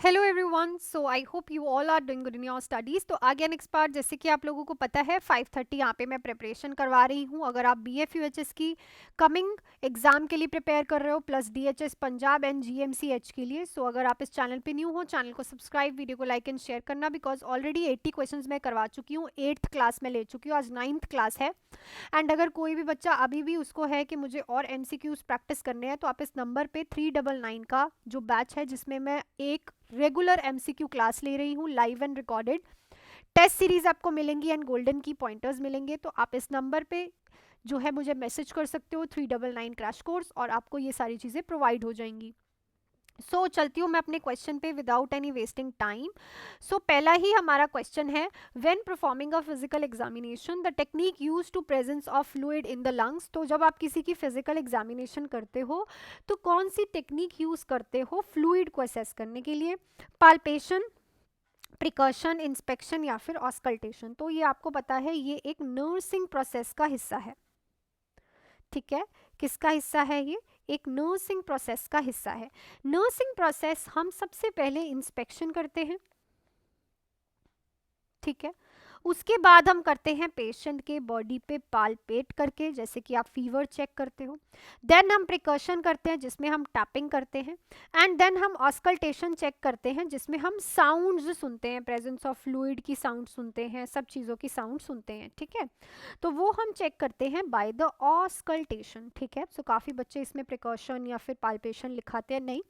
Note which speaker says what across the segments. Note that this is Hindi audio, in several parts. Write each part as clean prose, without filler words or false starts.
Speaker 1: Hello everyone, so I hope you all are doing good in your studies. तो आगे नेक्स्ट पार्ट, जैसे कि आप लोगों को पता है 5:30 यहाँ पे मैं प्रिपरेशन करवा रही हूँ। अगर आप BF UHS की कमिंग एग्जाम के लिए प्रिपेयर कर रहे हो plus DHS Punjab and GMCH के लिए, सो अगर आप इस चैनल पे न्यू हो, चैनल को सब्सक्राइब, वीडियो को लाइक एंड शेयर करना, बिकॉज ऑलरेडी 80 क्वेश्चन मैं करवा चुकी हूँ। 8th क्लास में ले चुकी हूँ, आज 9th क्लास है। एंड अगर कोई भी बच्चा अभी भी उसको है कि मुझे और MCQs प्रैक्टिस करने हैं, तो आप इस नंबर पे 399 का जो बैच है, जिसमें मैं एक रेगुलर MCQ क्लास ले रही हूँ, live and recorded test series आपको मिलेंगी एंड गोल्डन की पॉइंटर्स मिलेंगे। तो आप इस नंबर पे जो है मुझे मैसेज कर सकते हो, 399 क्रैश कोर्स, और आपको ये सारी चीज़ें प्रोवाइड हो जाएंगी। चलती हूँ मैं अपने क्वेश्चन पे विदाउट एनी वेस्टिंग टाइम। पहला ही हमारा क्वेश्चन है, when performing a physical examination the technique use to presence of fluid in the lungs. तो जब आप किसी की फिजिकल एग्जामिनेशन करते हो तो कौन सी टेक्निक यूज करते हो फ्लूइड को असेस करने के लिए? पाल्पेशन, प्रिकॉशन, इंस्पेक्शन या फिर ऑस्कल्टेशन। तो ये आपको पता है, ये एक नर्सिंग प्रोसेस का हिस्सा है। ठीक है, किसका हिस्सा है ये? एक नर्सिंग प्रोसेस का हिस्सा है। नर्सिंग प्रोसेस हम सबसे पहले इंस्पेक्शन करते हैं, ठीक है। उसके बाद हम करते हैं पेशेंट के बॉडी पे पालपेट करके, जैसे कि आप फीवर चेक करते हो। देन हम प्रिकॉशन करते हैं, जिसमें हम टैपिंग करते हैं। एंड देन हम ऑस्कल्टेशन चेक करते हैं, जिसमें हम साउंड्स सुनते हैं, प्रेजेंस ऑफ फ्लूइड की साउंड सुनते हैं, सब चीज़ों की साउंड सुनते हैं, ठीक है। तो वो हम चेक करते हैं बाय द ऑस्कल्टेशन, ठीक है। काफ़ी बच्चे इसमें प्रिकॉशन या फिर पाल्पेशन लिखाते हैं, नहीं।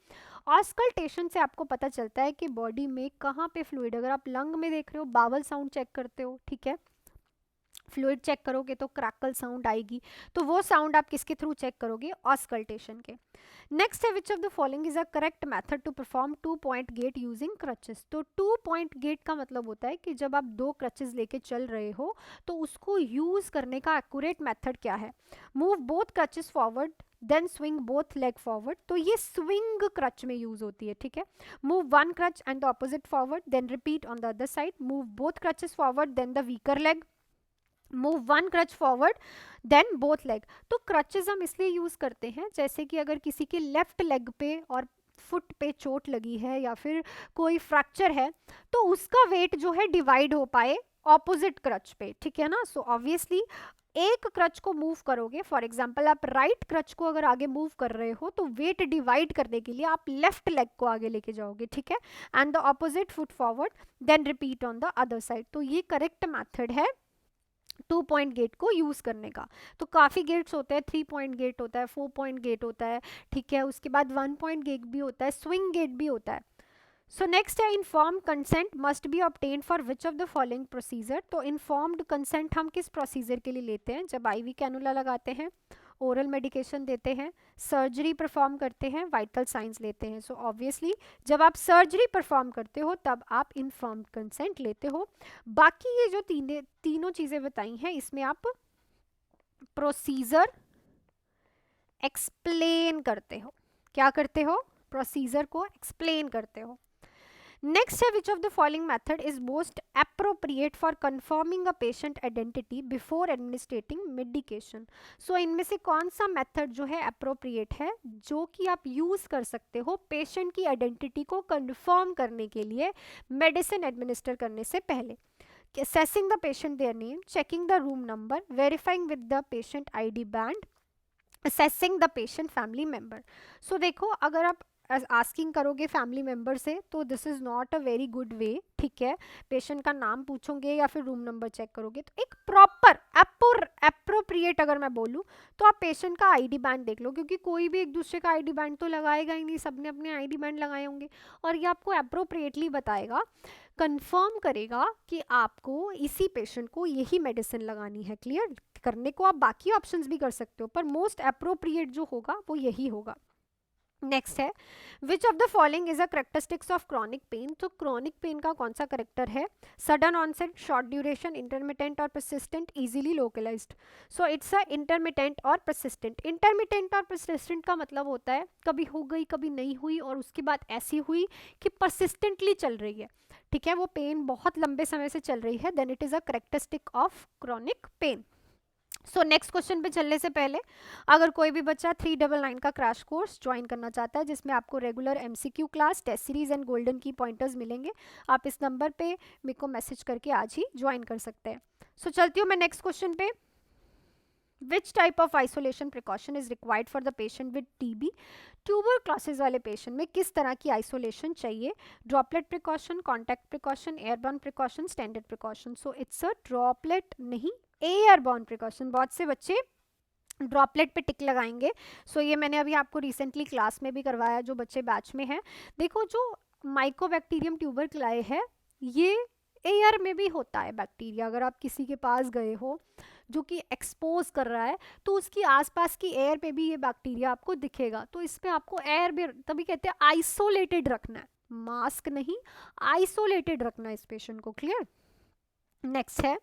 Speaker 1: ऑस्कल्टेशन से आपको पता चलता है कि बॉडी में कहाँ पे फ्लूइड, अगर आप लंग में देख रहे हो बावल साउंड चेक करते हो, ठीक है, फ्लूइड चेक करोगे तो क्रैकल साउंड आएगी, तो वो साउंड आप किसके थ्रू चेक करोगे? ऑस्कल्टेशन के। नेक्स्ट है, which of the following is a correct method to perform 2-point gait using crutches. तो 2-point गेट का मतलब होता है कि जब आप 2 क्रचेस लेके चल रहे हो तो उसको यूज करने का एक्यूरेट मेथड क्या है? Move both crutches forward, then swing both leg forward. तो ये स्विंग क्रच में यूज होती है, ठीक है। Move one crutch and the opposite forward, then repeat on the other side. Move both crutches forward, then the weaker leg. Move one crutch forward, then both leg. तो क्रचेस हम इसलिए यूज करते हैं, जैसे कि अगर किसी के लेफ्ट लेग पे और फुट पे चोट लगी है या फिर कोई फ्रैक्चर है, तो उसका वेट जो है डिवाइड हो पाए ऑपोजिट क्रच पे, ठीक है ना। ऑब्वियसली एक क्रच को मूव करोगे, फॉर एग्जाम्पल आप राइट क्रच को अगर आगे मूव कर रहे हो तो वेट डिवाइड करने के लिए आप लेफ्ट लेग को आगे लेके जाओगे, ठीक है। And the opposite foot forward, then repeat on the other side. तो ये करेक्ट मैथड है 2-point गेट को यूज करने का। तो काफी गेट्स होते हैं, 3-point गेट होता है, 4-point गेट होता है, ठीक है। उसके बाद 1-point गेट भी होता है, स्विंग गेट भी होता है। नेक्स्ट है, informed consent must be obtain for which of the following procedure. तो इन्फॉर्म्ड कंसेंट हम किस प्रोसीजर के लिए लेते हैं? जब IV कैनुला लगाते हैं, ओरल मेडिकेशन देते हैं, सर्जरी परफॉर्म करते हैं, वाइटल साइंस लेते हैं। ऑब्वियसली जब आप सर्जरी परफॉर्म करते हो तब आप इन्फॉर्म्ड कंसेंट लेते हो। बाकी ये जो तीनों चीजें बताई हैं, इसमें आप प्रोसीजर एक्सप्लेन करते हो। क्या करते हो? प्रोसीजर को एक्सप्लेन करते हो। नेक्स्ट है, which of the following method is most appropriate for confirming a patient identity before administrating medication. इनमें से कौन सा मेथड जो है अप्रोप्रिएट है, जो कि आप यूज कर सकते हो पेशेंट की आइडेंटिटी को कंफर्म करने के लिए मेडिसिन एडमिनिस्टर करने से पहले? Assessing the patient their name, checking the room number, verifying with the patient ID band, assessing the patient family member. देखो, अगर आप आस्किंग करोगे फैमिली मेंबर से तो this is not a very good way, ठीक है। पेशेंट का नाम पूछोगे या फिर रूम नंबर चेक करोगे, तो एक प्रॉपर एप्रोप्रिएट अगर मैं बोलूँ तो आप पेशेंट का ID बैंड देख लो, क्योंकि कोई भी एक दूसरे का ID बैंड तो लगाएगा ही नहीं, सबने अपने ID बैंड लगाए होंगे, और ये आपको अप्रोप्रिएटली बताएगा, कंफर्म करेगा कि आपको इसी पेशेंट को यही मेडिसिन लगानी है। क्लियर करने को आप बाकी ऑप्शंस भी कर सकते हो, पर मोस्ट अप्रोप्रिएट जो होगा वो यही होगा। नेक्स्ट है, which of the following is a characteristics of chronic pain. तो क्रॉनिक पेन का कौन सा करेक्टर है? Sudden onset, short duration, intermittent और persistent, easily localised. It's a intermittent और परसिस्टेंट। इंटरमिटेंट और परसिस्टेंट का मतलब होता है कभी हो गई कभी नहीं हुई, और उसके बाद ऐसी हुई कि परसिस्टेंटली चल रही है, ठीक है, वो पेन बहुत लंबे समय से चल रही है, then it is a characteristic of chronic pain. So next question पे चलने से पहले, अगर कोई भी बच्चा 399 का क्रैश कोर्स ज्वाइन करना चाहता है जिसमें आपको regular MCQ class, test series and golden key pointers मिलेंगे, आप इस नंबर पे मेरे को मैसेज करके आज ही ज्वाइन कर सकते हैं। सो चलती हूँ मैं नेक्स्ट क्वेश्चन पे। Which type of isolation precaution is required for the patient with TB? Tuberculosis वाले पेशेंट में किस तरह की आइसोलेशन चाहिए? Droplet precaution, contact precaution, airborne precaution, standard precaution? So it's a droplet नहीं, एयरबॉर्न प्रिकॉशन। बहुत से बच्चे ड्रॉपलेट पे टिक लगाएंगे। सो ये मैंने अभी आपको रिसेंटली क्लास में भी करवाया, जो बच्चे बैच में हैं। देखो, जो माइकोबैक्टीरियम ट्यूबरक्लाई है, ये एयर में भी होता है बैक्टीरिया। अगर आप किसी के पास गए हो जो कि एक्सपोज कर रहा है, तो उसकी आसपास की एयर पे भी ये बैक्टीरिया आपको दिखेगा। तो इसमें आपको एयर भी, तभी कहते हैं आइसोलेटेड रखना है, मास्क नहीं, आइसोलेटेड रखना है इस पेशेंट को। क्लियर? नेक्स्ट है,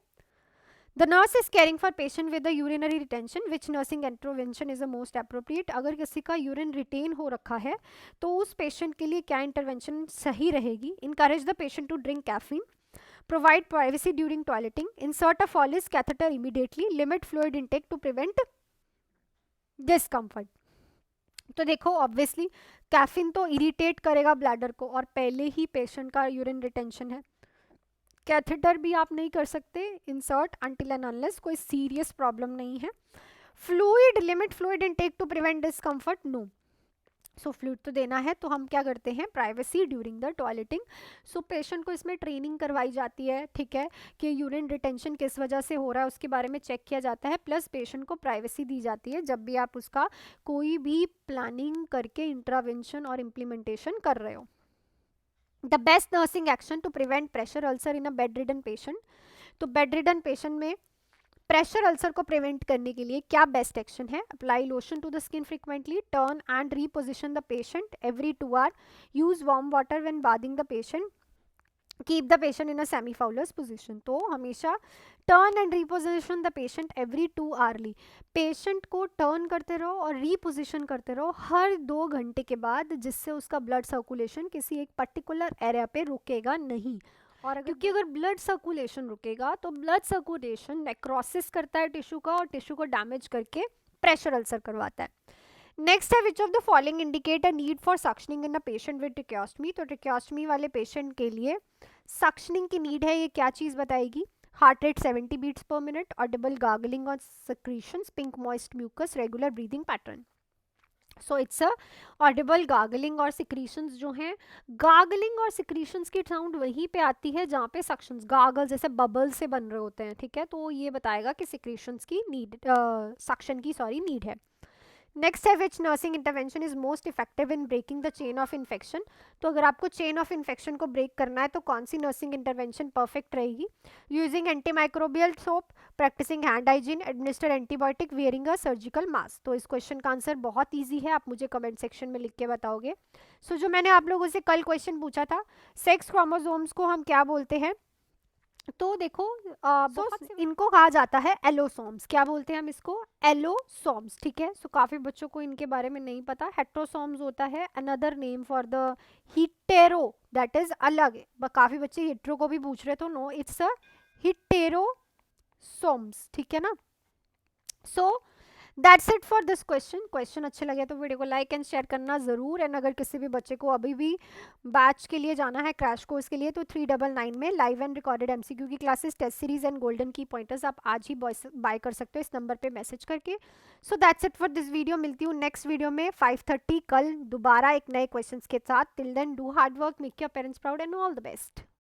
Speaker 1: the nurse is caring for patient with urinary retention, which nursing intervention is the most appropriate? अगर किसी का यूरिन रिटेन हो रखा है तो उस पेशेंट के लिए क्या इंटरवेंशन सही रहेगी? Encourage the patient to drink caffeine, provide privacy during toileting, insert a Foley's catheter immediately, limit fluid intake to prevent discomfort। तो देखो, ऑब्वियसली कैफीन तो इरिटेट करेगा ब्लैडर को, और पहले ही पेशेंट का यूरिन रिटेंशन है। कैथेटर भी आप नहीं कर सकते इंसर्ट अनटिल एंड अनलेस कोई सीरियस प्रॉब्लम नहीं है। Fluid, limit fluid intake to prevent discomfort, no. So fluid तो देना है, तो हम क्या करते हैं? Privacy during the toileting. So patient को इसमें ट्रेनिंग करवाई जाती है, ठीक है, कि यूरिन रिटेंशन किस वजह से हो रहा है उसके बारे में चेक किया जाता है, प्लस पेशेंट को प्राइवेसी दी जाती है जब भी आप उसका कोई भी प्लानिंग करके इंटरवेंशन और इम्प्लीमेंटेशन कर रहे हो। The best nursing action to prevent pressure ulcer in a bedridden patient. तो बेड रिडन पेशेंट में प्रेशर अल्सर को प्रिवेंट करने के लिए क्या बेस्ट एक्शन है? Apply lotion to the skin frequently, turn and reposition the patient every 2 hour, use warm water when bathing the patient, keep the patient in a semi Fowler's position. तो हमेशा turn and reposition the patient every 2 hourly. Patient को टर्न करते रहो और रीपोजिशन करते रहो हर 2 घंटे के बाद, जिससे उसका ब्लड सर्कुलेशन किसी एक पर्टिकुलर एरिया पे रुकेगा नहीं। और क्योंकि अगर ब्लड सर्कुलेशन रुकेगा तो ब्लड सर्कुलेशन नेक्रोसिस करता है टिश्यू का, और टिश्यू को डैमेज करके प्रेशर अल्सर करवाता है। नेक्स्ट है, which of the following indicate a need for suctioning in a patient with tracheostomy? तो ट्रिक्योस्टमी वाले पेशेंट के लिए सक्शनिंग की नीड है, ये क्या चीज़ बताएगी? Heart rate 70 beats per minute, audible gargling और secretions, pink moist mucus, regular breathing pattern. So it's a audible gargling और सिक्रीशंस जो हैं, गार्गलिंग और सिक्रीशंस की साउंड वहीं पे आती है जहाँ पे सक्शंस, गार्गल जैसे बबल से बन रहे होते हैं, ठीक है, तो ये बताएगा कि सिक्रीशंस की नीड, सक्शन की सॉरी नीड है। नेक्स्ट है, which nursing intervention is most effective in breaking the chain of infection? तो अगर आपको चेन ऑफ इन्फेक्शन को ब्रेक करना है तो कौन सी नर्सिंग इंटरवेंशन परफेक्ट रहेगी? Using antimicrobial soap, practicing hand hygiene, administer antibiotic, wearing a surgical mask. तो इस क्वेश्चन का आंसर बहुत ईजी है, आप मुझे कमेंट सेक्शन में लिख के बताओगे। सो जो मैंने आप लोगों से कल क्वेश्चन पूछा था, सेक्स क्रोमोसोम्स को हम क्या बोलते हैं? तो देखो, इनको कहा जाता है एलोसोम्स। क्या बोलते हैं हम इसको? एलोसोम्स, ठीक है। सो काफी बच्चों को इनके बारे में नहीं पता। हेट्रोसोम्स होता है another name for the hetero, that is अलग है। काफी बच्चे हिट्रो को भी पूछ रहे, तो नो, इट्स अ हिटेरोसोम्स, ठीक है ना। So that's it for this question अच्छे लगे तो वीडियो को लाइक एंड शेयर करना ज़रूर। एंड अगर किसी भी बच्चे को अभी भी बैच के लिए जाना है, क्रैश कोर्स के लिए, तो 399 में लाइव एंड रिकॉर्डेड एमसीक्यू की classes, test series and golden key pointers आप आज ही बाय कर सकते हो इस नंबर पे मैसेज करके। So that's it for this video. मिलती हूँ नेक्स्ट वीडियो में 5:30 कल दोबारा एक नए क्वेश्चन के साथ। Till then do hard work, make your parents proud and all the best.